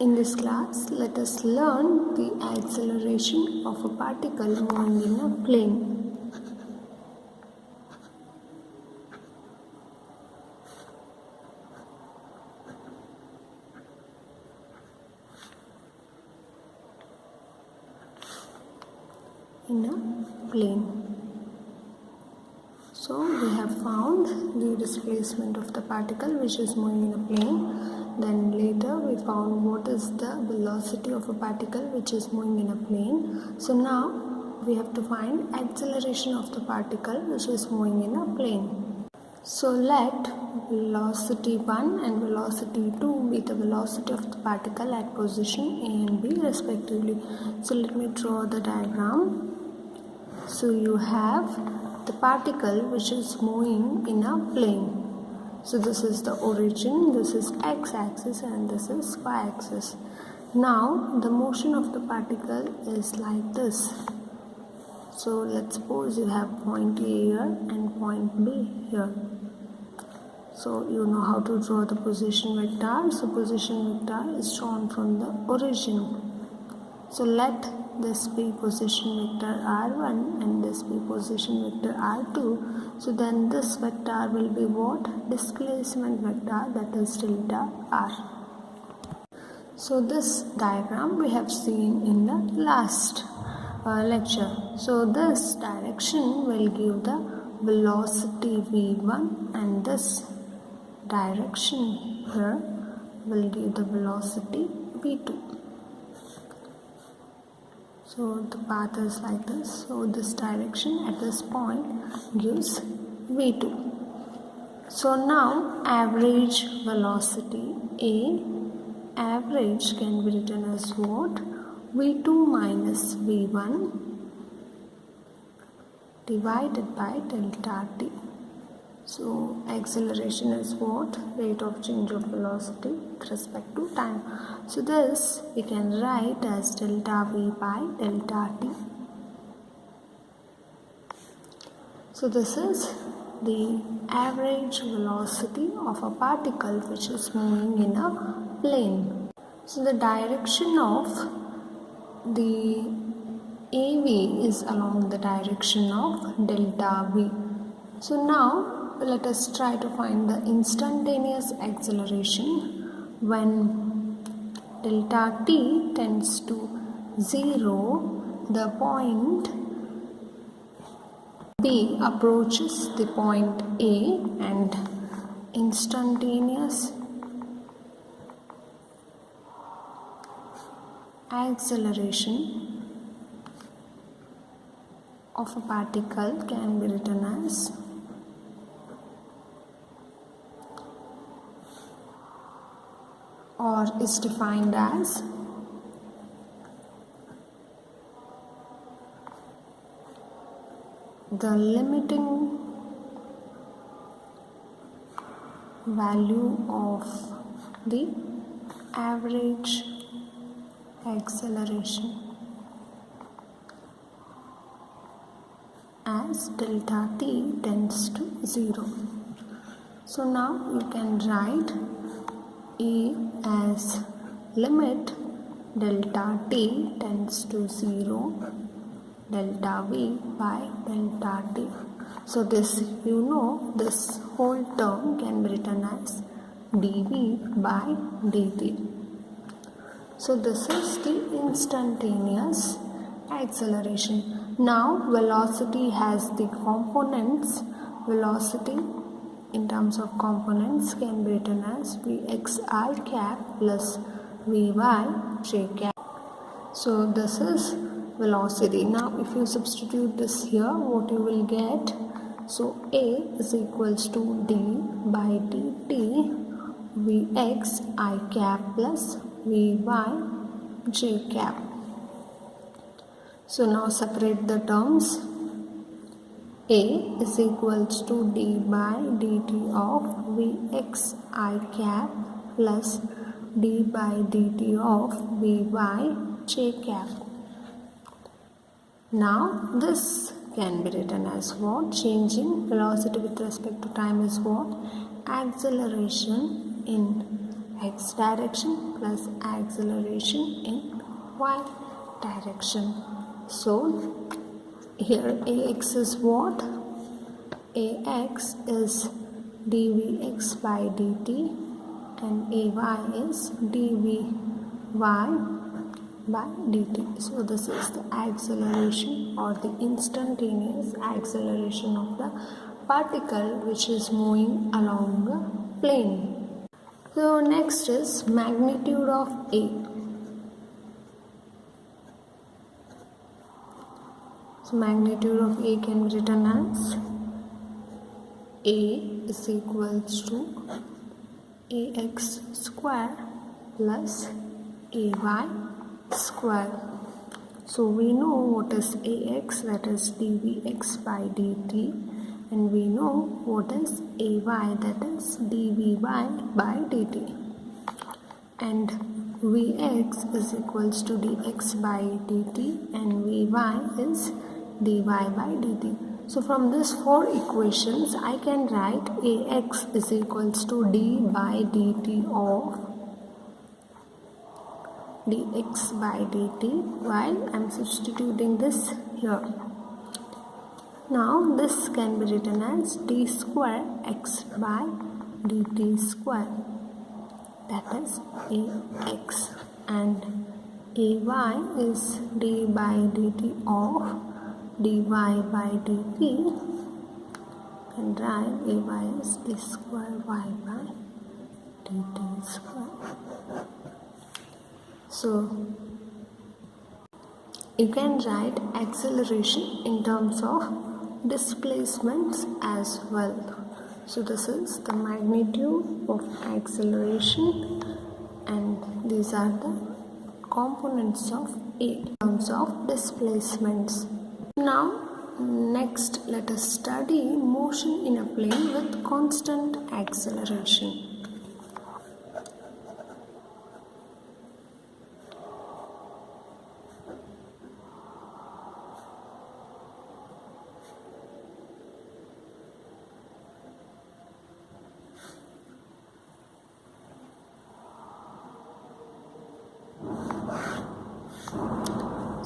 In this class, let us learn the acceleration of a particle moving in a plane. In a plane. So we have found the displacement of the particle which is moving in a plane. Then later we found what is the velocity of a particle which is moving in a plane. So now we have to find acceleration of the particle which is moving in a plane. So let velocity 1 and velocity 2 be the velocity of the particle at position A and B respectively. So let me draw the diagram. So you have the particle which is moving in a plane. So this is the origin, this is x-axis and this is y-axis. Now the motion of the particle is like this. So let's suppose you have point A here and point B here. So you know how to draw the position vector. So position vector is drawn from the origin. So let this be position vector r1 and this be position vector r2. So then this vector will be what? Displacement vector, that is delta r. So this diagram we have seen in the last lecture. So this direction will give the velocity v1 and this direction here will give the velocity v2. So the path is like this. So this direction at this point gives v2. So now average velocity A, average can be written as what? v2 minus v1 divided by delta t. So acceleration is what? Rate of change of velocity with respect to time. So this we can write as delta v by delta t. So this is the average velocity of a particle which is moving in a plane. So the direction of the AV is along the direction of delta v. So now let us try to find the instantaneous acceleration when delta t tends to 0, the point B approaches the point A and instantaneous acceleration of a particle can be written as or is defined as the limiting value of the average acceleration as delta t tends to 0. So now you can write A as limit delta t tends to 0 delta v by delta t. So this this whole term can be written as dv by dt. So this is the instantaneous acceleration. Now velocity has the components. Velocity in terms of components can be written as vxi cap plus vy j cap. So this is velocity. Now if you substitute this here, what you will get? So A is equals to d by dt vxi cap plus vy j cap. So now separate the terms. A is equals to d by dt of vxi cap plus d by dt of vy j cap. Now this can be written as what? Change in velocity with respect to time is what? Acceleration in x direction plus acceleration in y direction. So here ax is what? Ax is dvx by dt and ay is dvy by dt. So this is the acceleration or the instantaneous acceleration of the particle which is moving along a plane. So next is magnitude of A. So magnitude of A can be written as A is equals to ax square plus ay square. So we know what is ax, that is dvx by dt, and we know what is ay, that is dvy by dt, and vx is equals to dx by dt and vy is dy by dt. So from these four equations I can write ax is equals to d by dt of dx by dt while I am substituting this here. Now this can be written as d square x by dt square, that is ax, and ay is d by dt of dy by dt, and write ay is d square y by dt square. So you can write acceleration in terms of displacements as well. So this is the magnitude of acceleration, and these are the components of A in terms of displacements. Now next let us study motion in a plane with constant acceleration.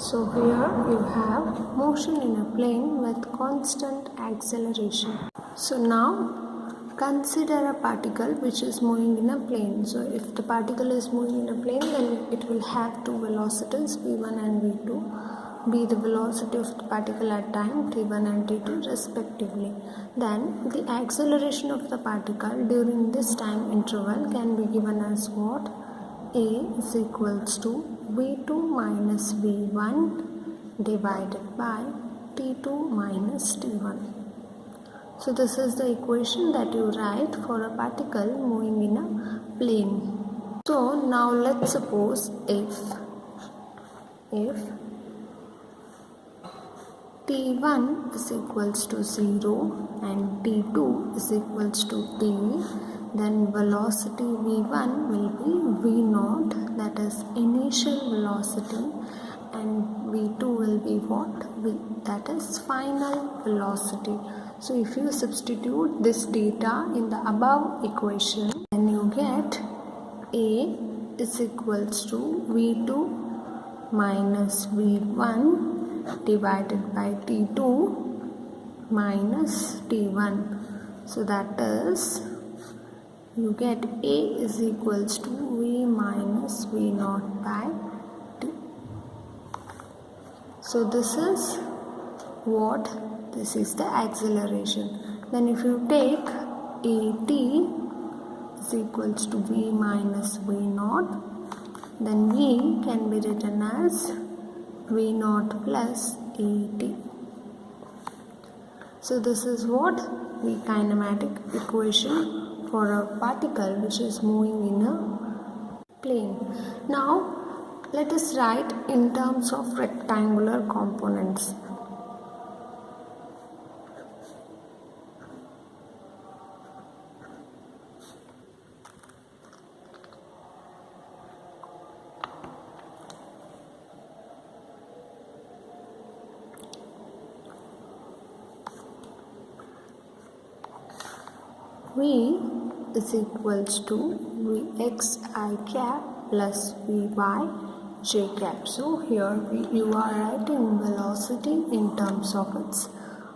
So here you have motion in a plane with constant acceleration. So now consider a particle which is moving in a plane. So if the particle is moving in a plane, then it will have two velocities v1 and v2, be the velocity of the particle at time t1 and t2 respectively. Then the acceleration of the particle during this time interval can be given as what? A is equals to v2 minus v1 divided by t2 minus t1. So this is the equation that you write for a particle moving in a plane. So now let's suppose if t1 is equals to 0 and t2 is equals to t, then velocity v1 will be v0, that is initial velocity, and v2 will be what? That is final velocity. So if you substitute this data in the above equation, then you get A is equals to v2 minus v1 divided by t2 minus t1. So that is, you get A is equals to v minus v0 by t. So this is what? This is the acceleration. Then if you take at is equals to v minus v0, then v can be written as v0 plus at. So this is what? The kinematic equation for a particle which is moving in a plane. Now let us write in terms of rectangular components. We is equals to Vxi cap plus Vy j cap. So here you are writing velocity in terms of its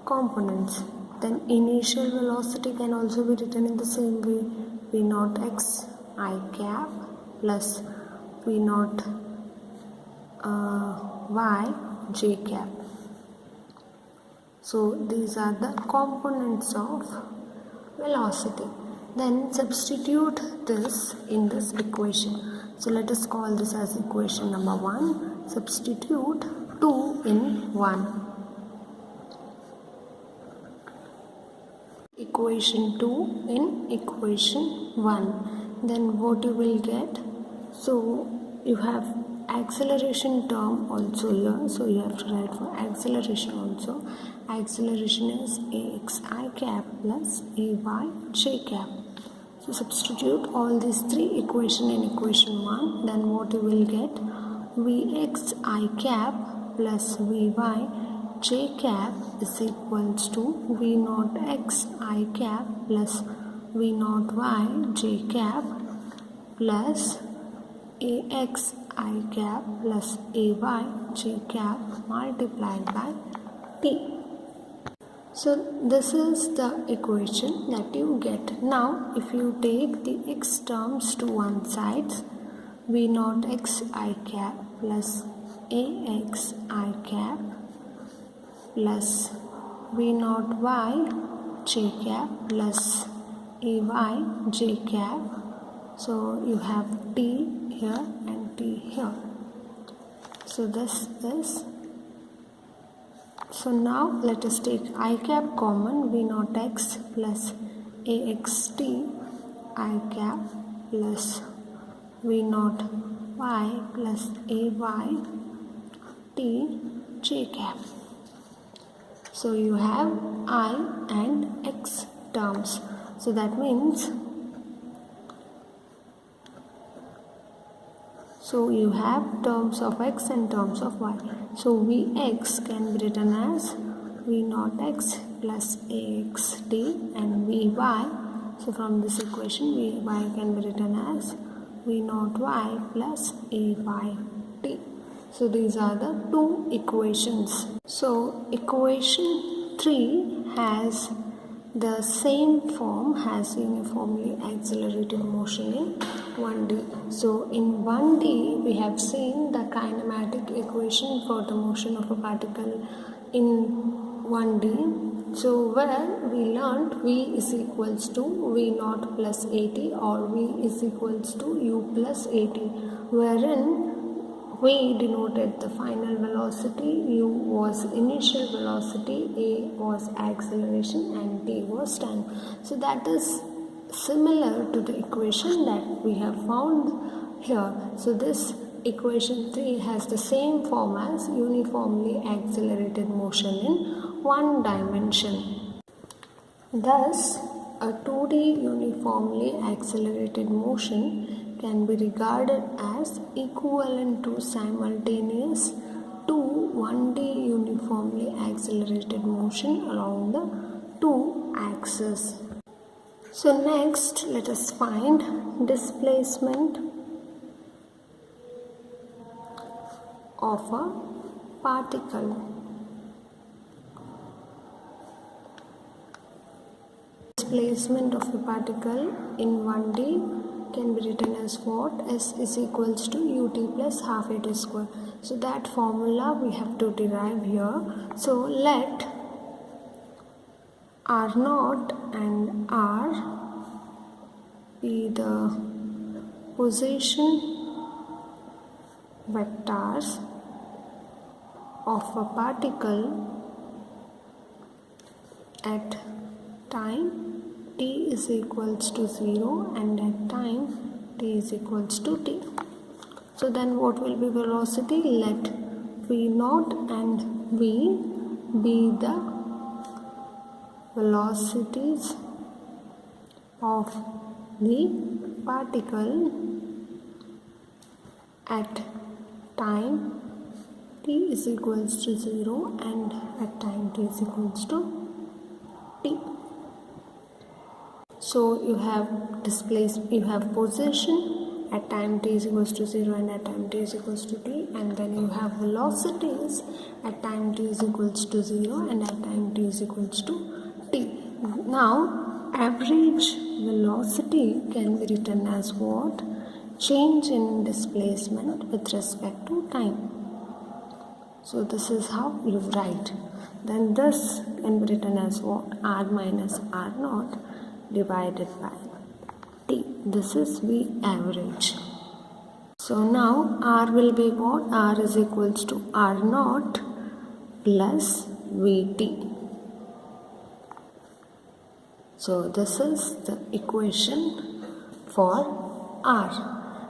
components. Then initial velocity can also be written in the same way, V naught x I cap plus V naught y j cap. So these are the components of velocity. Then substitute this in this equation. So let us call this as equation number 1. Substitute 2 in 1. Equation 2 in equation 1. Then what you will get? So you have acceleration term also here, so you have to write for acceleration also. Acceleration is axi cap plus ay j cap. So substitute all these three equations in equation 1. Then what you will get? Vxi cap plus Vy j cap is equals to V naught x I cap plus V naught y j cap plus ax I cap plus ay j cap multiplied by t. So this is the equation that you get. Now if you take the x terms to one side, V naught x I cap plus ax I cap plus V naught y j cap plus ay j cap. So you have t here and t here. So this is. So now let us take I cap common. V naught x plus axt I cap plus V naught y plus ay t j cap. So you have I and x terms. So that means, so you have terms of x and terms of y. So Vx can be written as V naught x plus axt and Vy. So from this equation Vy can be written as V naught y plus ay t. So these are the two equations. So equation 3 has the same form, has uniformly accelerated motion in 1D. So in 1D we have seen the kinematic equation for the motion of a particle in 1D. So where we learnt V is equals to V naught plus at or V is equals to U plus at, wherein V denoted the final velocity, U was initial velocity, A was acceleration and T was time. So that is similar to the equation that we have found here. So this equation 3 has the same form as uniformly accelerated motion in one dimension. Thus, a 2D uniformly accelerated motion can be regarded as equivalent to simultaneous to 1D uniformly accelerated motion along the two axes. So next let us find displacement of a particle. Displacement of a particle in 1D can be written as what? S is equals to ut plus half at square. So that formula we have to derive here. So let R0 and R be the position vectors of a particle at time t is equals to 0 and at time t is equals to t. So then what will be velocity? Let v0 and v be the velocities of the particle at time t is equals to 0 and at time t is equals to t. So you have position at time t is equals to 0 and at time t is equals to t, and then you have velocities at time t is equals to 0 and at time t is equals to t. Now average velocity can be written as what? Change in displacement with respect to time. So this is how you write. Then this can be written as what? R minus R naught divided by T. This is V average. So now R will be what? R is equals to R naught plus Vt. So this is the equation for R.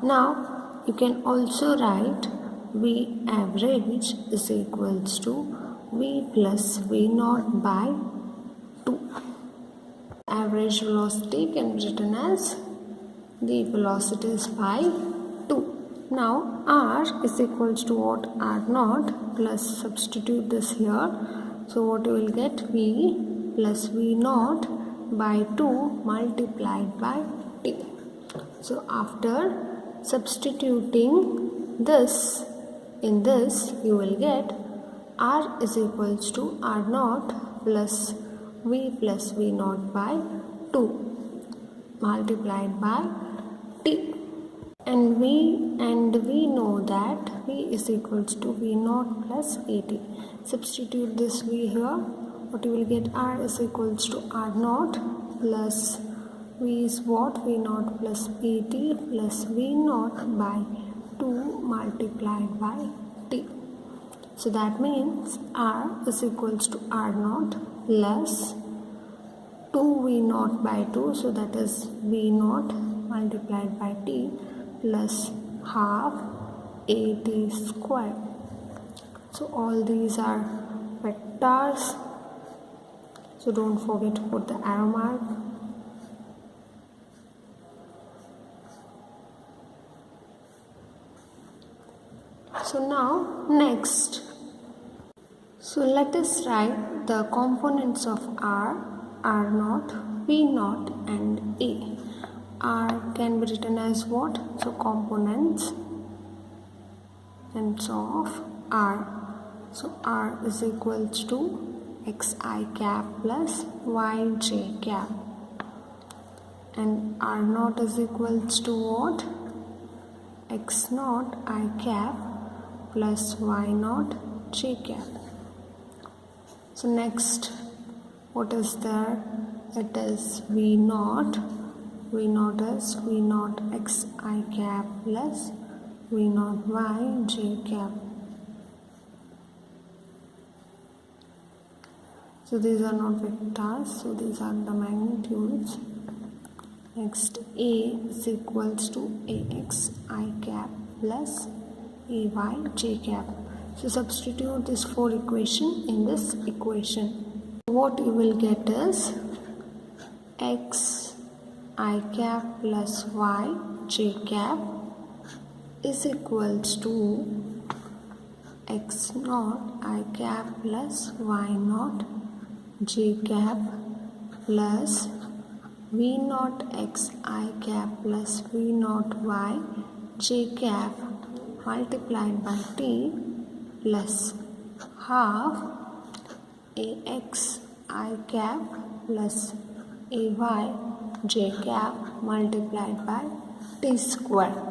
Now you can also write V average is equals to V plus V naught by 2. Average velocity can be written as the velocity is by 2. Now R is equals to what? R naught plus, substitute this here. So what you will get? V plus V naught by 2 multiplied by T. So after substituting this in this, you will get R is equals to R naught plus V naught by 2 multiplied by T. And we know that V is equals to V naught plus AT. Substitute this V here. What you will get? R is equals to R naught plus V is what? V naught plus AT plus V naught by 2 multiplied by T. So that means R is equals to R naught plus 2 V naught by 2. So that is V naught multiplied by T plus half AT square. So all these are vectors. So don't forget to put the arrow mark. So now next, so let us write the components of R, R naught, V naught and A. R can be written as what? So components of R. So R is equals to xi cap plus yj cap, and R naught is equals to what? X naught I cap plus y naught j cap. So next, what is there? It is V naught. V naught is V naught xi cap plus V naught yj cap. So these are not vectors, so these are the magnitudes. Next, A is equals to ax I cap plus ay j cap. So substitute this 4 equation in this equation. What you will get is x I cap plus y j cap is equals to x naught I cap plus y naught j cap plus V naught x I cap plus V naught y j cap multiplied by T plus half ax I cap plus ay j cap multiplied by T square.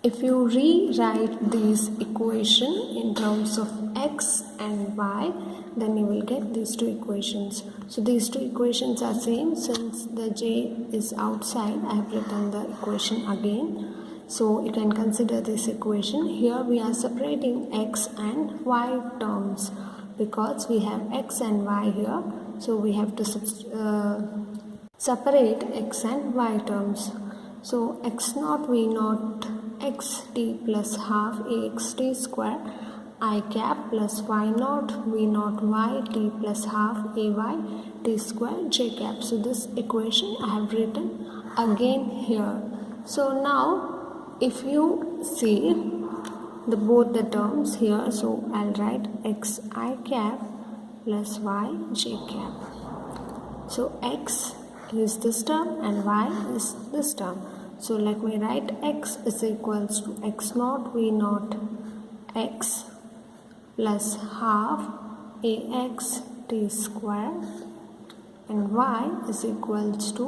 If you rewrite this equation in terms of x and y, then you will get these two equations. So these two equations are same. Since the j is outside, I have written the equation again. So you can consider this equation. Here we are separating x and y terms because we have x and y here. So we have to separate x and y terms. So x naught v naught xt plus half axt square I cap plus y naught v naught yt plus half ay t square j cap. So this equation I have written again here. So now if you see both the terms here, so I'll write x I cap plus y j cap. So x is this term and y is this term. So let me write x is equals to x naught v naught x plus half ax t square, and y is equals to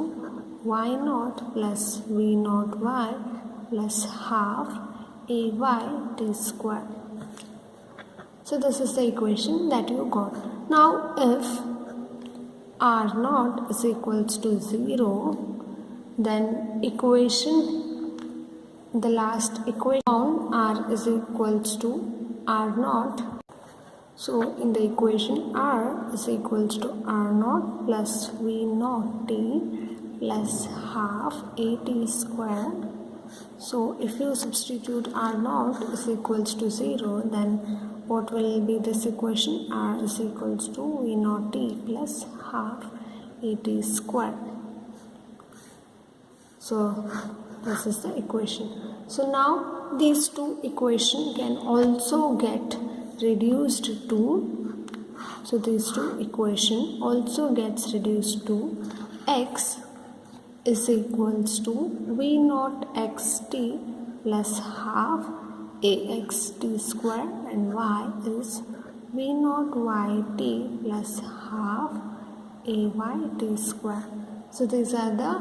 y naught plus v naught y plus half ay t square. So this is the equation that you got. Now if r naught is equals to 0, then the last equation r is equals to r naught. So in the equation r is equals to r naught plus v naught t plus half at square. So if you substitute r naught is equals to 0, then what will be this equation? R is equals to v naught t plus half at square. So this is the equation. So now these two equations can also get reduced to, so these two equation also gets reduced to x is equals to v naught xt plus half axt square, and y is v naught yt plus half ayt square. So these are the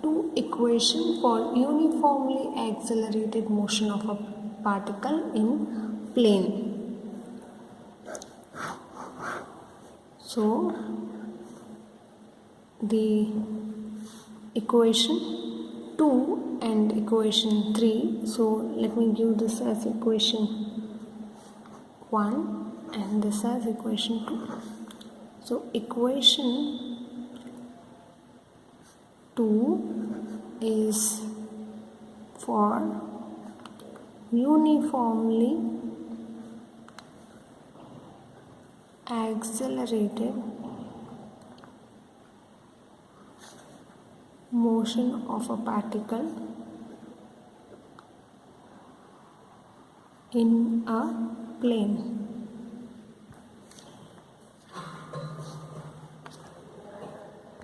two equations for uniformly accelerated motion of a particle in plane. So the equation 2 and equation 3, so let me give this as equation 1 and this as equation 2. So equation 2 is for uniformly accelerated motion of a particle in a plane.